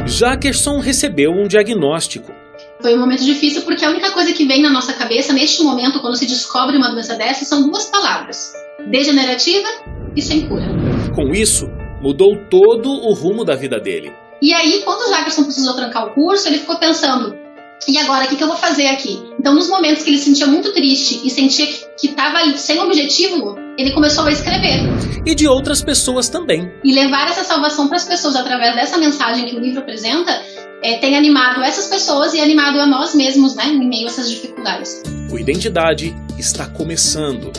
Jackerson recebeu um diagnóstico. Foi um momento difícil porque a única coisa que vem na nossa cabeça neste momento, quando se descobre uma doença dessa, são duas palavras: degenerativa e sem cura. Com isso, mudou todo o rumo da vida dele. E aí, quando o Jackerson precisou trancar o curso, ele ficou pensando: e agora, o que eu vou fazer aqui? Então, nos momentos que ele se sentia muito triste e sentia que estava sem objetivo, ele começou a escrever. E de outras pessoas também. E levar essa salvação para as pessoas através dessa mensagem que o livro apresenta, tem animado essas pessoas e animado a nós mesmos, né, em meio a essas dificuldades. O Identidade está começando.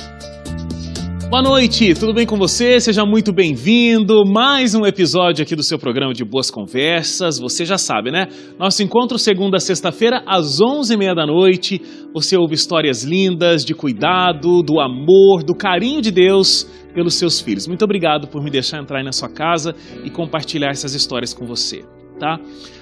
Boa noite, tudo bem com você? Seja muito bem-vindo. Mais um episódio aqui do seu programa de Boas Conversas. Você já sabe, né? Nosso encontro segunda a sexta-feira às 11h30 da noite. Você ouve histórias lindas de cuidado, do amor, do carinho de Deus pelos seus filhos. Muito obrigado por me deixar entrar aí na sua casa e compartilhar essas histórias com você, tá?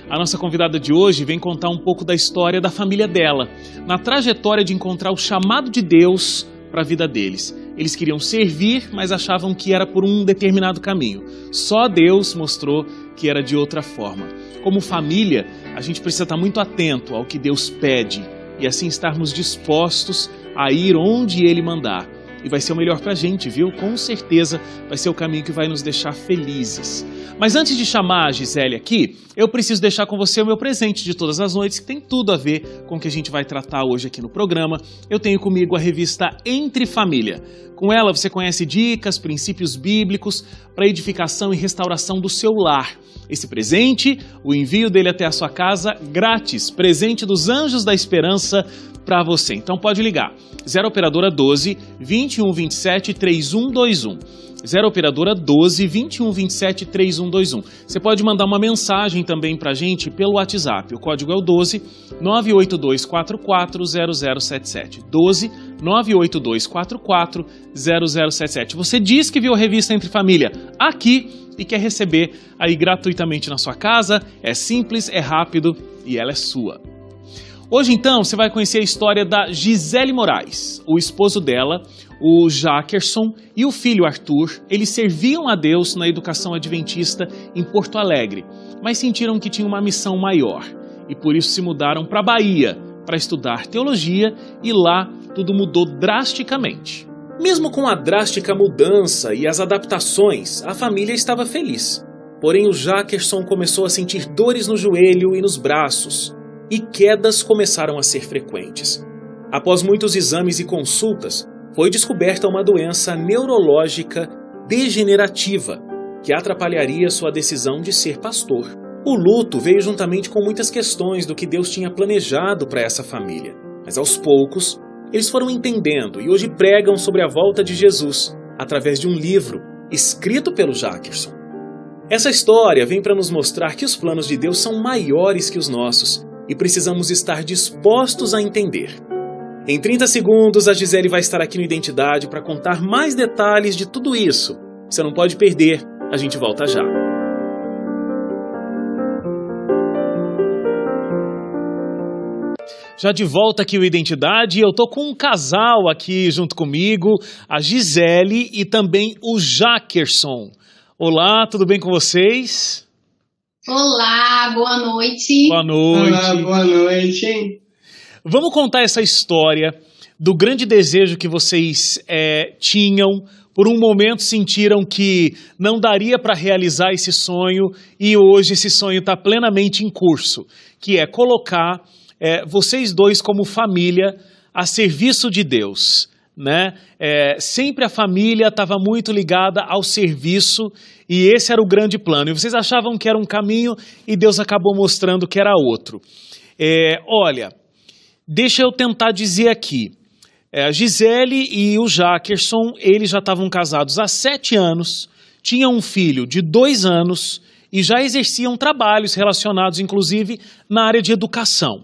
A nossa convidada de hoje vem contar um pouco da história da família dela, na trajetória de encontrar o chamado de Deus para a vida deles. Eles queriam servir, mas achavam que era por um determinado caminho. Só Deus mostrou que era de outra forma. Como família, a gente precisa estar muito atento ao que Deus pede e assim estarmos dispostos a ir onde Ele mandar. E vai ser o melhor pra gente, viu? Com certeza vai ser o caminho que vai nos deixar felizes. Mas antes de chamar a Gisele aqui, eu preciso deixar com você o meu presente de todas as noites, que tem tudo a ver com o que a gente vai tratar hoje aqui no programa. Eu tenho comigo a revista Entre Família. Com ela você conhece dicas, princípios bíblicos para edificação e restauração do seu lar. Esse presente, o envio dele até a sua casa, grátis, presente dos Anjos da Esperança para você. Então pode ligar, 0 operadora 12 2127 3121. 0 operadora 12 2127 3121. Você pode mandar uma mensagem também pra gente pelo WhatsApp. O código é o 12 98244 0077. 12 98244 0077. Você diz que viu a revista Entre Família aqui e quer receber aí gratuitamente na sua casa. É simples, é rápido e ela é sua. Hoje, então, você vai conhecer a história da Gisele Moraes. O esposo dela, o Jackerson, e o filho Arthur, eles serviam a Deus na educação adventista em Porto Alegre, mas sentiram que tinham uma missão maior e por isso se mudaram para a Bahia para estudar teologia e lá tudo mudou drasticamente. Mesmo com a drástica mudança e as adaptações, a família estava feliz. Porém, o Jackerson começou a sentir dores no joelho e nos braços, e quedas começaram a ser frequentes. Após muitos exames e consultas, foi descoberta uma doença neurológica degenerativa que atrapalharia sua decisão de ser pastor. O luto veio juntamente com muitas questões do que Deus tinha planejado para essa família. Mas aos poucos, eles foram entendendo e hoje pregam sobre a volta de Jesus através de um livro escrito pelo Jackerson. Essa história vem para nos mostrar que os planos de Deus são maiores que os nossos e precisamos estar dispostos a entender. Em 30 segundos, a Gisele vai estar aqui no Identidade para contar mais detalhes de tudo isso. Você não pode perder, a gente volta já. Já de volta aqui o Identidade, eu tô com um casal aqui junto comigo, a Gisele e também o Jackerson. Olá, tudo bem com vocês? Olá, boa noite. Boa noite. Olá, boa noite. Vamos contar essa história do grande desejo que vocês tinham. Por um momento sentiram que não daria para realizar esse sonho e hoje esse sonho está plenamente em curso, que é colocar vocês dois como família a serviço de Deus, né? Sempre a família estava muito ligada ao serviço e esse era o grande plano. E vocês achavam que era um caminho e Deus acabou mostrando que era outro. Olha, deixa eu tentar dizer aqui. A Gisele e o Jackerson, eles já estavam casados há 7 anos, tinham um filho de 2 anos e já exerciam trabalhos relacionados, inclusive, na área de educação.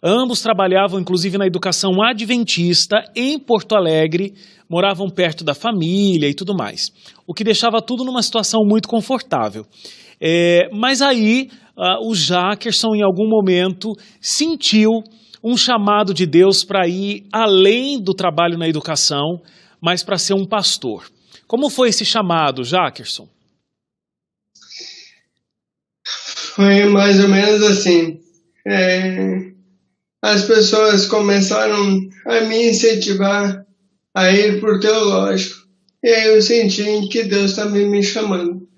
Ambos trabalhavam, inclusive, na educação adventista em Porto Alegre, moravam perto da família e tudo mais, o que deixava tudo numa situação muito confortável. Mas aí, o Jackerson, em algum momento, sentiu um chamado de Deus para ir além do trabalho na educação, mas para ser um pastor. Como foi esse chamado, Jackerson? Foi mais ou menos assim. As pessoas começaram a me incentivar a ir pro teológico. E aí eu senti que Deus também me chamando.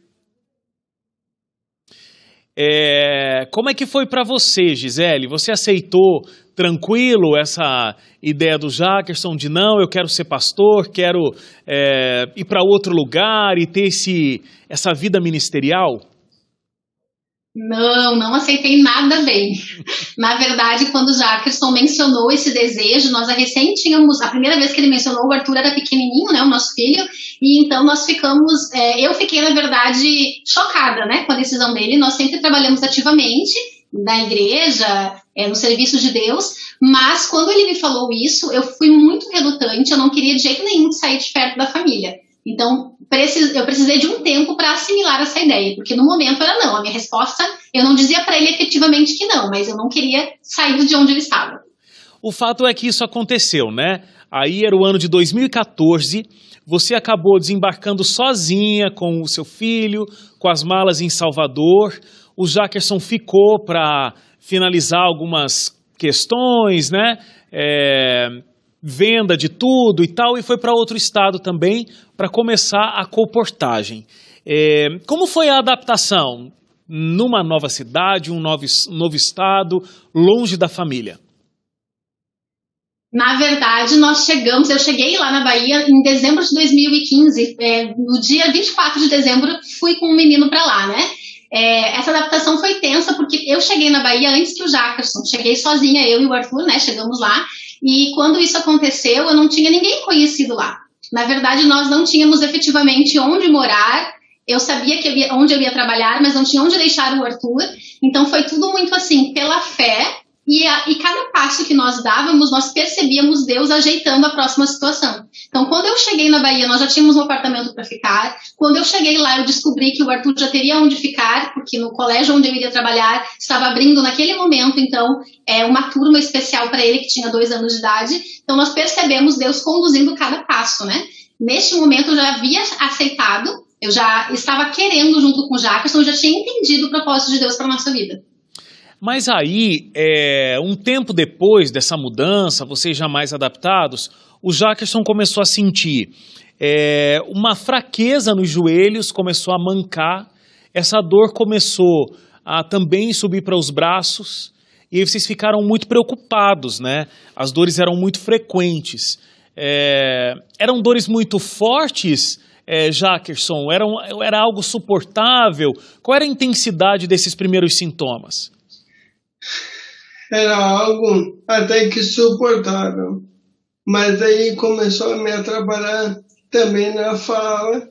Como é que foi para você, Gisele? Você aceitou tranquilo essa ideia do Jackerson de não, eu quero ser pastor, quero ir para outro lugar e ter essa vida ministerial? Não aceitei nada bem. Na verdade, quando o Jackerson mencionou esse desejo, nós recém tínhamos, a primeira vez que ele mencionou, o Arthur era pequenininho, né, o nosso filho, e então nós ficamos, eu fiquei, na verdade, chocada, né, com a decisão dele. Nós sempre trabalhamos ativamente na igreja, no serviço de Deus, mas quando ele me falou isso, eu fui muito relutante, eu não queria de jeito nenhum sair de perto da família. Então, eu precisei de um tempo para assimilar essa ideia, porque no momento era não. A minha resposta, eu não dizia para ele efetivamente que não, mas eu não queria sair de onde ele estava. O fato é que isso aconteceu, né? Aí era o ano de 2014, você acabou desembarcando sozinha com o seu filho, com as malas em Salvador. O Jackerson ficou para finalizar algumas questões, né? Venda de tudo e tal, e foi para outro estado também para começar a colportagem. Como foi a adaptação numa nova cidade, um novo estado, longe da família? Na verdade, eu cheguei lá na Bahia em dezembro de 2015, no dia 24 de dezembro, fui com um menino para lá, né? Essa adaptação foi tensa, porque eu cheguei na Bahia antes que o Jackerson, cheguei sozinha, eu e o Arthur, né? Chegamos lá. E quando isso aconteceu, eu não tinha ninguém conhecido lá. Na verdade, nós não tínhamos efetivamente onde morar. Eu sabia onde eu ia trabalhar, mas não tinha onde deixar o Arthur. Então foi tudo muito assim, pela fé. E cada passo que nós dávamos, nós percebíamos Deus ajeitando a próxima situação. Então, quando eu cheguei na Bahia, nós já tínhamos um apartamento para ficar. Quando eu cheguei lá, eu descobri que o Arthur já teria onde ficar, porque no colégio onde eu iria trabalhar estava abrindo naquele momento, então, uma turma especial para ele que tinha 2 anos de idade. Então, nós percebemos Deus conduzindo cada passo, né? Neste momento, eu já havia aceitado, eu já estava querendo junto com o Jackerson, eu já tinha entendido o propósito de Deus para a nossa vida. Mas aí, um tempo depois dessa mudança, vocês já mais adaptados, o Jackerson começou a sentir uma fraqueza nos joelhos, começou a mancar, essa dor começou a também subir para os braços, e aí vocês ficaram muito preocupados, né? As dores eram muito frequentes. Eram dores muito fortes, Jackerson? Era algo suportável? Qual era a intensidade desses primeiros sintomas? Era algo até que suportável, mas aí começou a me atrapalhar também na fala,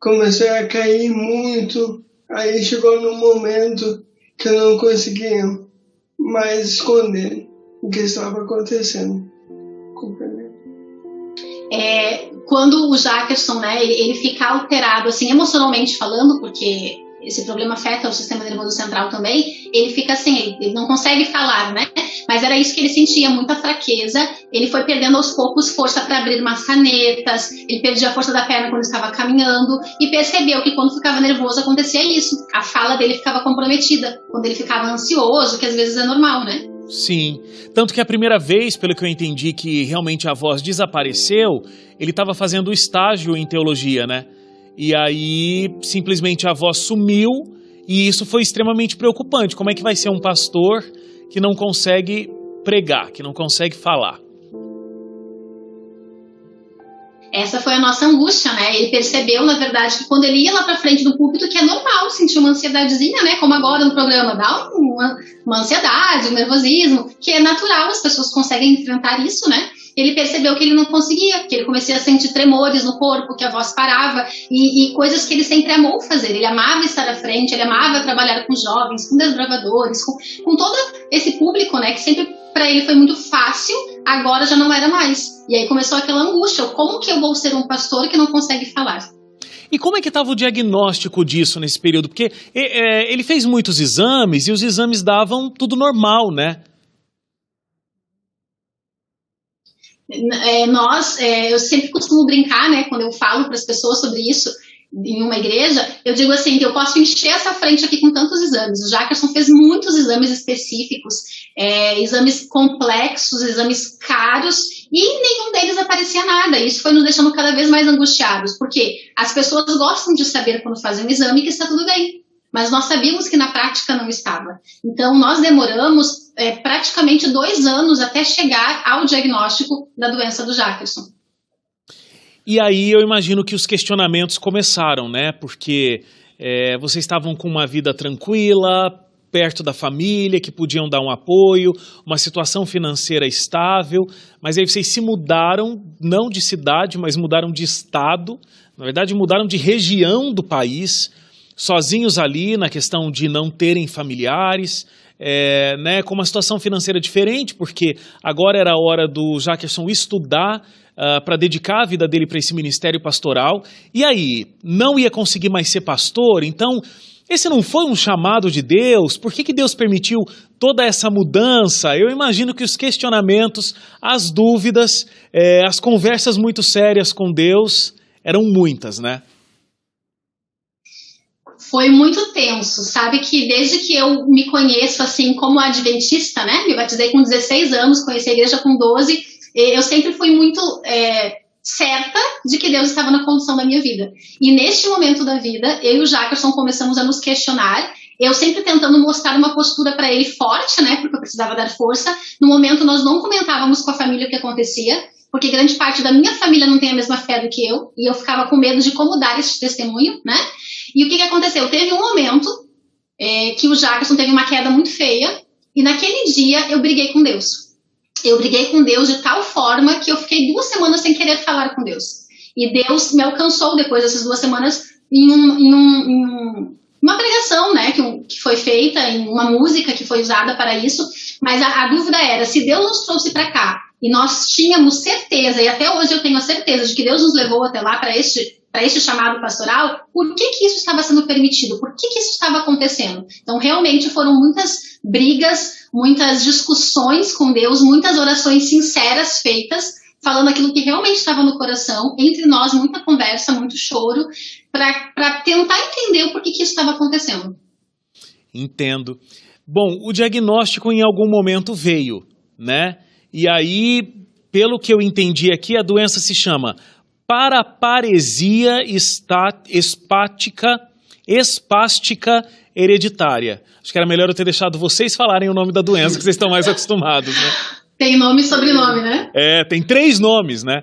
comecei a cair muito, aí chegou num momento que eu não conseguia mais esconder o que estava acontecendo. Quando o Jackerson, né, ele fica alterado, assim, emocionalmente falando, porque esse problema afeta o sistema nervoso central também, ele fica assim, ele não consegue falar, né? Mas era isso que ele sentia, muita fraqueza. Ele foi perdendo aos poucos força para abrir umas canetas, ele perdia a força da perna quando estava caminhando e percebeu que quando ficava nervoso acontecia isso. A fala dele ficava comprometida, quando ele ficava ansioso, que às vezes é normal, né? Sim, tanto que a primeira vez, pelo que eu entendi, que realmente a voz desapareceu, ele estava fazendo estágio em teologia, né? E aí, simplesmente a voz sumiu e isso foi extremamente preocupante. Como é que vai ser um pastor que não consegue pregar, que não consegue falar? Essa foi a nossa angústia, né? Ele percebeu, na verdade, que quando ele ia lá pra frente do púlpito, que é normal sentir uma ansiedadezinha, né? Como agora no programa, dá uma ansiedade, um nervosismo, que é natural, as pessoas conseguem enfrentar isso, né? Ele percebeu que ele não conseguia, que ele comecei a sentir tremores no corpo, que a voz parava, e coisas que ele sempre amou fazer. Ele amava estar à frente, ele amava trabalhar com jovens, com desbravadores, com todo esse público, né, que sempre para ele foi muito fácil, agora já não era mais. E aí começou aquela angústia, como que eu vou ser um pastor que não consegue falar? E como é que estava o diagnóstico disso nesse período? Porque ele fez muitos exames e os exames davam tudo normal, né? Eu sempre costumo brincar, né, quando eu falo para as pessoas sobre isso, em uma igreja, eu digo assim, que eu posso encher essa frente aqui com tantos exames. O Jackerson fez muitos exames específicos, exames complexos, exames caros, e nenhum deles aparecia nada. Isso foi nos deixando cada vez mais angustiados, porque as pessoas gostam de saber quando fazem um exame que está tudo bem, mas nós sabíamos que na prática não estava. Então, nós demoramos praticamente 2 anos até chegar ao diagnóstico da doença do Jackerson. E aí eu imagino que os questionamentos começaram, né? Porque vocês estavam com uma vida tranquila, perto da família, que podiam dar um apoio, uma situação financeira estável, mas aí vocês se mudaram, não de cidade, mas mudaram de estado, na verdade mudaram de região do país, sozinhos ali na questão de não terem familiares, né, com uma situação financeira diferente, porque agora era a hora do Jackerson estudar, para dedicar a vida dele para esse ministério pastoral, e aí, não ia conseguir mais ser pastor, então, esse não foi um chamado de Deus? Por que Deus permitiu toda essa mudança? Eu imagino que os questionamentos, as dúvidas, as conversas muito sérias com Deus eram muitas, né? Foi muito tenso, sabe que desde que eu me conheço assim como adventista, né, me batizei com 16 anos, conheci a igreja com 12, eu sempre fui muito certa de que Deus estava na condução da minha vida. E neste momento da vida, eu e o Jackerson começamos a nos questionar, eu sempre tentando mostrar uma postura para ele forte, né, porque eu precisava dar força. No momento nós não comentávamos com a família o que acontecia, porque grande parte da minha família não tem a mesma fé do que eu, e eu ficava com medo de como dar esse testemunho, né? E o que aconteceu? Teve um momento que o Jackerson teve uma queda muito feia, e naquele dia eu briguei com Deus. Eu briguei com Deus de tal forma que eu fiquei 2 semanas sem querer falar com Deus. E Deus me alcançou depois dessas 2 semanas em uma pregação, né, que foi feita, em uma música que foi usada para isso. Mas a dúvida era, se Deus nos trouxe para cá, e nós tínhamos certeza, e até hoje eu tenho a certeza de que Deus nos levou até lá para este chamado pastoral, por que isso estava sendo permitido? Por que isso estava acontecendo? Então, realmente foram muitas brigas, muitas discussões com Deus, muitas orações sinceras feitas, falando aquilo que realmente estava no coração, entre nós, muita conversa, muito choro, para tentar entender o porquê que isso estava acontecendo. Entendo. Bom, o diagnóstico em algum momento veio, né? E aí, pelo que eu entendi aqui, a doença se chama paraparesia espástica hereditária. Acho que era melhor eu ter deixado vocês falarem o nome da doença, que vocês estão mais acostumados, né? Tem nome e sobrenome, né? Tem 3 nomes, né?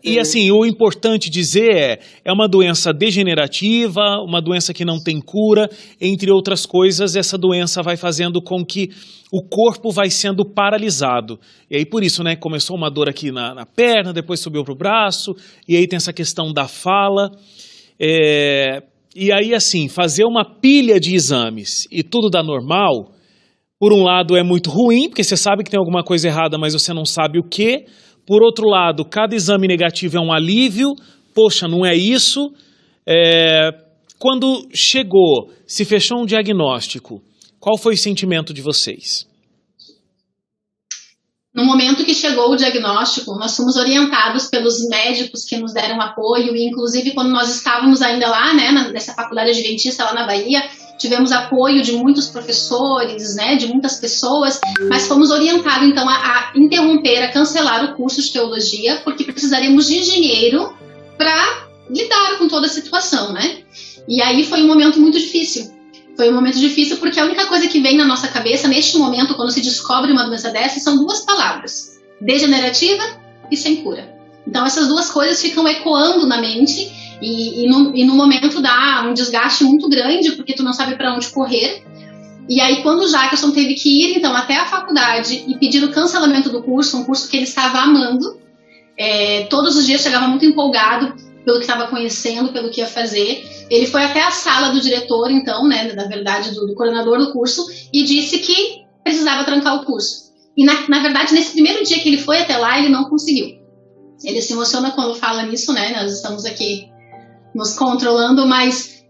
E assim, o importante dizer é uma doença degenerativa, uma doença que não tem cura, entre outras coisas, essa doença vai fazendo com que o corpo vai sendo paralisado. E aí por isso, né, começou uma dor aqui na perna, depois subiu para o braço, e aí tem essa questão da fala. E aí assim, fazer uma pilha de exames e tudo dá normal, por um lado é muito ruim, porque você sabe que tem alguma coisa errada, mas você não sabe o quê. Por outro lado, cada exame negativo é um alívio. Poxa, não é isso. Quando chegou, se fechou um diagnóstico, qual foi o sentimento de vocês? No momento que chegou o diagnóstico, nós fomos orientados pelos médicos que nos deram apoio, e inclusive quando nós estávamos ainda lá, né, nessa faculdade adventista lá na Bahia, tivemos apoio de muitos professores, né, de muitas pessoas, mas fomos orientados então a interromper, a cancelar o curso de teologia, porque precisaríamos de dinheiro para lidar com toda a situação, né? E aí foi um momento muito difícil. Foi um momento difícil porque a única coisa que vem na nossa cabeça neste momento, quando se descobre uma doença dessa, são 2 palavras: degenerativa e sem cura. Então essas 2 coisas ficam ecoando na mente e no momento dá um desgaste muito grande, porque tu não sabe para onde correr. E aí quando o Jackerson teve que ir então até a faculdade e pedir o cancelamento do curso, um curso que ele estava amando, todos os dias chegava muito empolgado pelo que estava conhecendo, pelo que ia fazer. Ele foi até a sala do diretor, então, né, na verdade, do coordenador do curso, e disse que precisava trancar o curso. E, na verdade, nesse primeiro dia que ele foi até lá, ele não conseguiu. Ele se emociona quando fala nisso, né, nós estamos aqui nos controlando, mas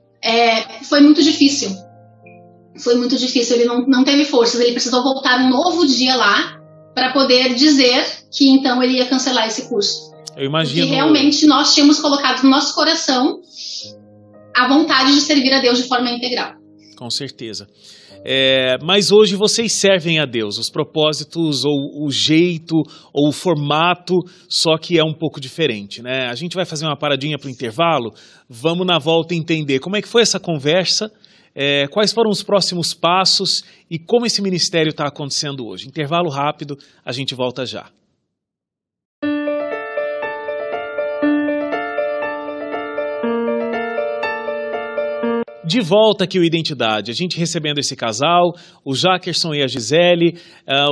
foi muito difícil. Foi muito difícil, ele não teve forças, ele precisou voltar um novo dia lá para poder dizer que, então, ele ia cancelar esse curso. Eu imagino. Porque realmente nós tínhamos colocado no nosso coração a vontade de servir a Deus de forma integral. Com certeza. Mas hoje vocês servem a Deus, os propósitos ou o jeito ou o formato, só que é um pouco diferente, né? A gente vai fazer uma paradinha para o intervalo, vamos na volta entender como é que foi essa conversa, quais foram os próximos passos e como esse ministério está acontecendo hoje. Intervalo rápido, a gente volta já. De volta aqui o Identidade, a gente recebendo esse casal, o Jackerson e a Gisele.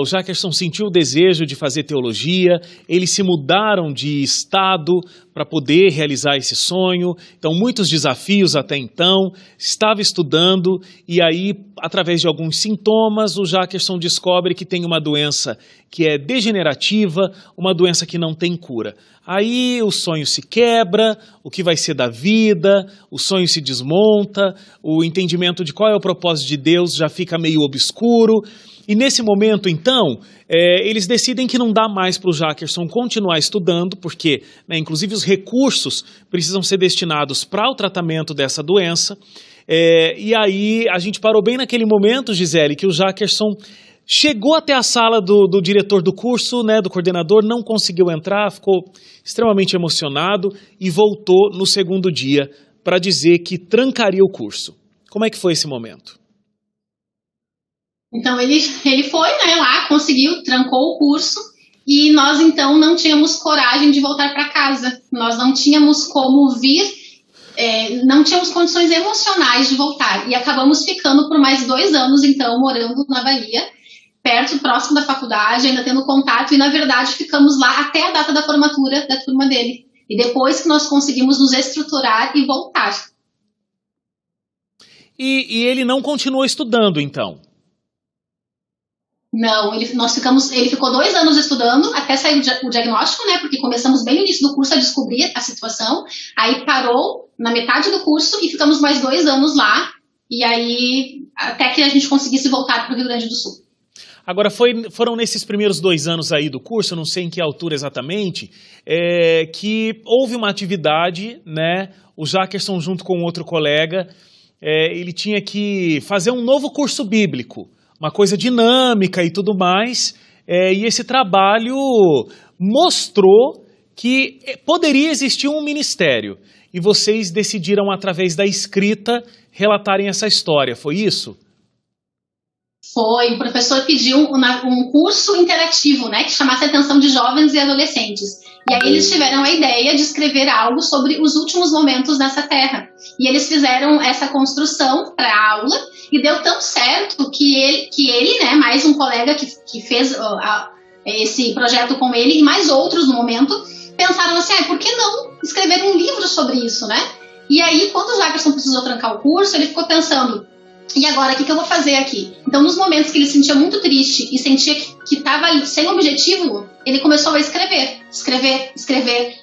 O Jackerson sentiu o desejo de fazer teologia, eles se mudaram de estado para poder realizar esse sonho, então muitos desafios até então, estava estudando e aí, através de alguns sintomas, o Jackerson descobre que tem uma doença que é degenerativa, uma doença que não tem cura. Aí o sonho se quebra, o que vai ser da vida, o sonho se desmonta, o entendimento de qual é o propósito de Deus já fica meio obscuro. E nesse momento, então, eles decidem que não dá mais para o Jackerson continuar estudando, porque, né, inclusive, os recursos precisam ser destinados para o tratamento dessa doença. E aí a gente parou bem naquele momento, Gisele, que o Jackerson chegou até a sala do diretor do curso, né, do coordenador, não conseguiu entrar, ficou extremamente emocionado e voltou no segundo dia para dizer que trancaria o curso. Como é que foi esse momento? Então ele foi, né, lá, conseguiu, trancou o curso e nós então não tínhamos coragem de voltar para casa. Nós não tínhamos como vir, não tínhamos condições emocionais de voltar e acabamos ficando por mais 2 anos então morando na Bahia, próximo da faculdade, ainda tendo contato, e na verdade ficamos lá até a data da formatura da turma dele. E depois que nós conseguimos nos estruturar e voltar. E ele não continuou estudando, então? Não, ele ficou 2 anos estudando até sair o diagnóstico, né? Porque começamos bem no início do curso a descobrir a situação, aí parou na metade do curso e ficamos mais 2 anos lá, e aí até que a gente conseguisse voltar para o Rio Grande do Sul. Agora, foram nesses primeiros 2 anos aí do curso, eu não sei em que altura exatamente, que houve uma atividade, né? O Jackerson, junto com outro colega, ele tinha que fazer um novo curso bíblico, uma coisa dinâmica e tudo mais, e esse trabalho mostrou que poderia existir um ministério, e vocês decidiram, através da escrita, relatarem essa história, foi isso? Foi, o professor pediu um curso interativo, né, que chamasse a atenção de jovens e adolescentes. E aí eles tiveram a ideia de escrever algo sobre os últimos momentos nessa terra. E eles fizeram essa construção para a aula e deu tão certo que ele, né, mais um colega que fez esse projeto com ele e mais outros no momento, pensaram assim, por que não escrever um livro sobre isso, né? E aí, quando o Jackerson precisou trancar o curso, ele ficou pensando, e agora, o que eu vou fazer aqui? Então, nos momentos que ele se sentia muito triste e sentia que estava sem objetivo, ele começou a escrever.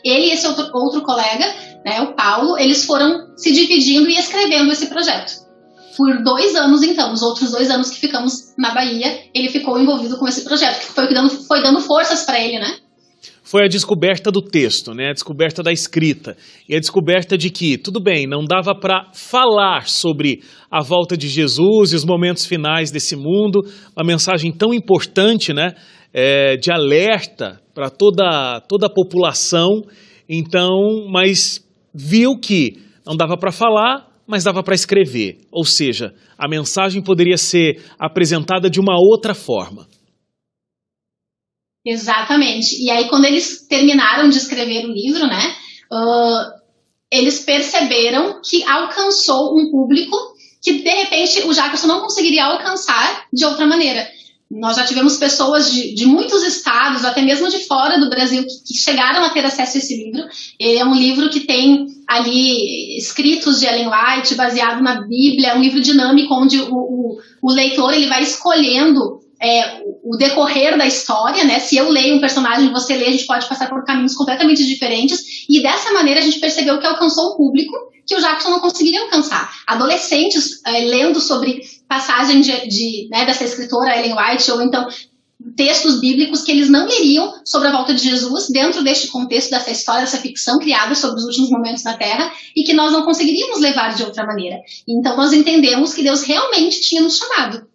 Ele e esse outro colega, né, o Paulo, eles foram se dividindo e escrevendo esse projeto. Por 2 anos, então, os outros 2 anos que ficamos na Bahia, ele ficou envolvido com esse projeto, que foi dando forças para ele, né? Foi a descoberta do texto, né? A descoberta da escrita. E a descoberta de que, tudo bem, não dava para falar sobre a volta de Jesus e os momentos finais desse mundo, uma mensagem tão importante, né? De alerta para toda a população. Então, mas viu que não dava para falar, mas dava para escrever. Ou seja, a mensagem poderia ser apresentada de uma outra forma. Exatamente. E aí, quando eles terminaram de escrever o livro, né, eles perceberam que alcançou um público que, de repente, o Jackerson não conseguiria alcançar de outra maneira. Nós já tivemos pessoas de muitos estados, até mesmo de fora do Brasil, que chegaram a ter acesso a esse livro. Ele é um livro que tem ali escritos de Ellen White, baseado na Bíblia, é um livro dinâmico, onde o leitor ele vai escolhendo o decorrer da história, né? Se eu leio um personagem e você lê, a gente pode passar por caminhos completamente diferentes, e dessa maneira a gente percebeu que alcançou o público que o Jackerson não conseguiria alcançar. Adolescentes lendo sobre passagem né, dessa escritora Ellen White, ou então textos bíblicos que eles não leriam sobre a volta de Jesus dentro deste contexto, dessa história, dessa ficção criada sobre os últimos momentos da Terra e que nós não conseguiríamos levar de outra maneira. Então nós entendemos que Deus realmente tinha nos chamado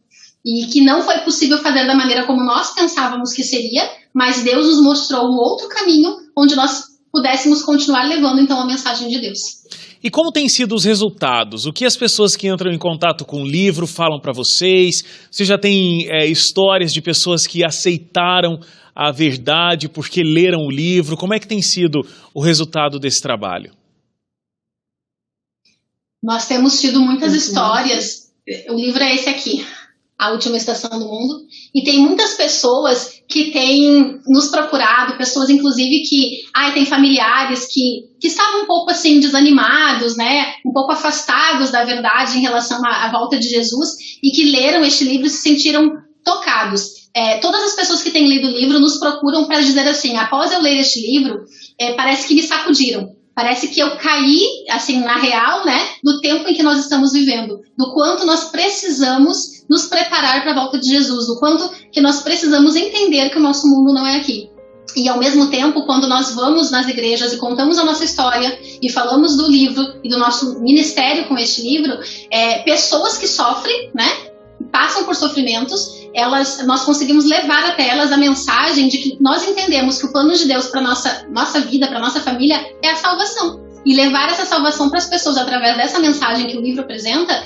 e que não foi possível fazer da maneira como nós pensávamos que seria, mas Deus nos mostrou um outro caminho onde nós pudéssemos continuar levando então a mensagem de Deus. E como têm sido os resultados? O que as pessoas que entram em contato com o livro falam para vocês? Você já tem histórias de pessoas que aceitaram a verdade porque leram o livro? Como é que tem sido o resultado desse trabalho? Nós temos tido muitas histórias. O livro é esse aqui, A Última Estação do Mundo, e tem muitas pessoas que têm nos procurado, pessoas inclusive que têm familiares que estavam um pouco assim desanimados, né, um pouco afastados da verdade em relação à volta de Jesus e que leram este livro e se sentiram tocados. Todas as pessoas que têm lido o livro nos procuram para dizer assim, após eu ler este livro, parece que me sacudiram. Parece que eu caí, assim, na real, né, do tempo em que nós estamos vivendo, do quanto nós precisamos nos preparar para a volta de Jesus, do quanto que nós precisamos entender que o nosso mundo não é aqui. E, ao mesmo tempo, quando nós vamos nas igrejas e contamos a nossa história e falamos do livro e do nosso ministério com este livro, pessoas que sofrem, né, passam por sofrimentos, nós conseguimos levar até elas a mensagem de que nós entendemos que o plano de Deus para nossa vida, para nossa família, é a salvação. E levar essa salvação para as pessoas através dessa mensagem que o livro apresenta,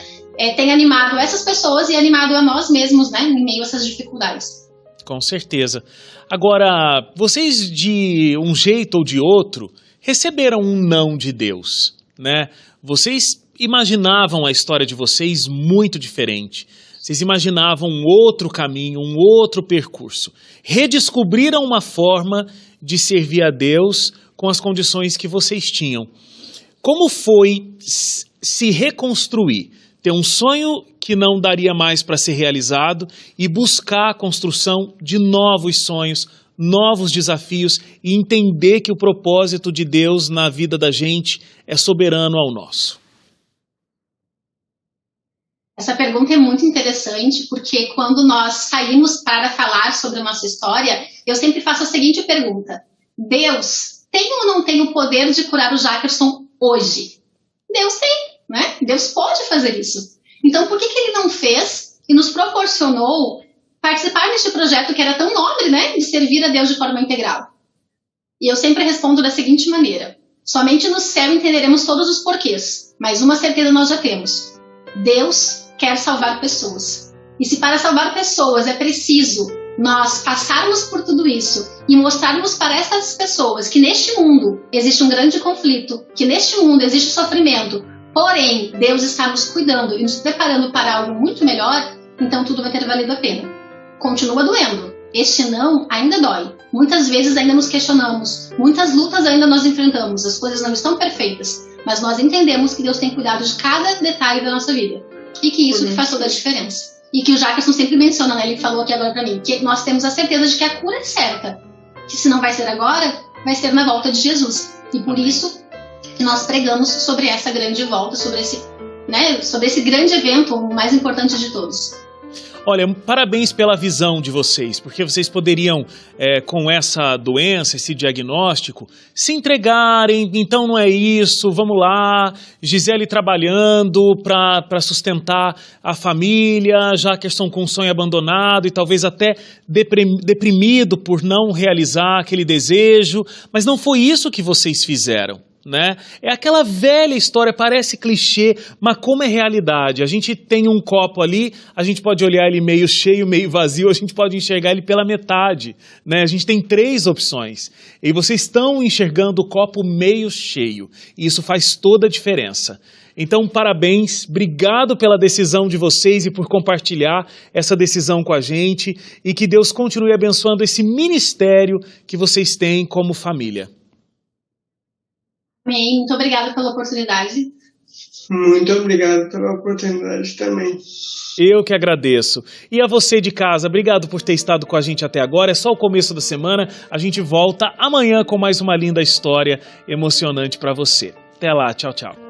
tem animado essas pessoas e animado a nós mesmos, né, em meio a essas dificuldades. Com certeza. Agora, vocês de um jeito ou de outro receberam um não de Deus, né? Vocês imaginavam a história de vocês muito diferente. Vocês imaginavam um outro caminho, um outro percurso. Redescobriram uma forma de servir a Deus com as condições que vocês tinham. Como foi se reconstruir? Ter um sonho que não daria mais para ser realizado e buscar a construção de novos sonhos, novos desafios e entender que o propósito de Deus na vida da gente é soberano ao nosso. Essa pergunta é muito interessante porque quando nós saímos para falar sobre a nossa história, eu sempre faço a seguinte pergunta: Deus tem ou não tem o poder de curar o Jackerson hoje? Deus tem, né? Deus pode fazer isso. Então por que ele não fez e nos proporcionou participar deste projeto que era tão nobre, né? De servir a Deus de forma integral? E eu sempre respondo da seguinte maneira: somente no céu entenderemos todos os porquês, mas uma certeza nós já temos: Deus quer salvar pessoas. E se para salvar pessoas é preciso nós passarmos por tudo isso e mostrarmos para essas pessoas que neste mundo existe um grande conflito, que neste mundo existe sofrimento, porém Deus está nos cuidando e nos preparando para algo muito melhor, então tudo vai ter valido a pena. Continua doendo. Este não ainda dói. Muitas vezes ainda nos questionamos, muitas lutas ainda nós enfrentamos, as coisas não estão perfeitas, mas nós entendemos que Deus tem cuidado de cada detalhe da nossa vida. E que isso que faz toda a diferença. E que o Jackerson sempre menciona, né? Ele falou aqui agora pra mim, que nós temos a certeza de que a cura é certa. Que se não vai ser agora, vai ser na volta de Jesus. E por isso que nós pregamos sobre essa grande volta, sobre esse grande evento, o mais importante de todos. Olha, parabéns pela visão de vocês, porque vocês poderiam, com essa doença, esse diagnóstico, se entregarem, então não é isso, vamos lá, Gisele trabalhando para sustentar a família, Jackerson com um sonho abandonado e talvez até deprimido por não realizar aquele desejo, mas não foi isso que vocês fizeram. Né? É aquela velha história, parece clichê, mas como é realidade. A gente tem um copo ali, a gente pode olhar ele meio cheio, meio vazio, a gente pode enxergar ele pela metade, né? A gente tem 3 opções e vocês estão enxergando o copo meio cheio e isso faz toda a diferença. Então, parabéns, obrigado pela decisão de vocês e por compartilhar essa decisão com a gente e que Deus continue abençoando esse ministério que vocês têm como família. Amém. Muito obrigada pela oportunidade. Muito obrigado pela oportunidade também. Eu que agradeço. E a você de casa, obrigado por ter estado com a gente até agora. É só o começo da semana. A gente volta amanhã com mais uma linda história emocionante para você. Até lá, tchau, tchau.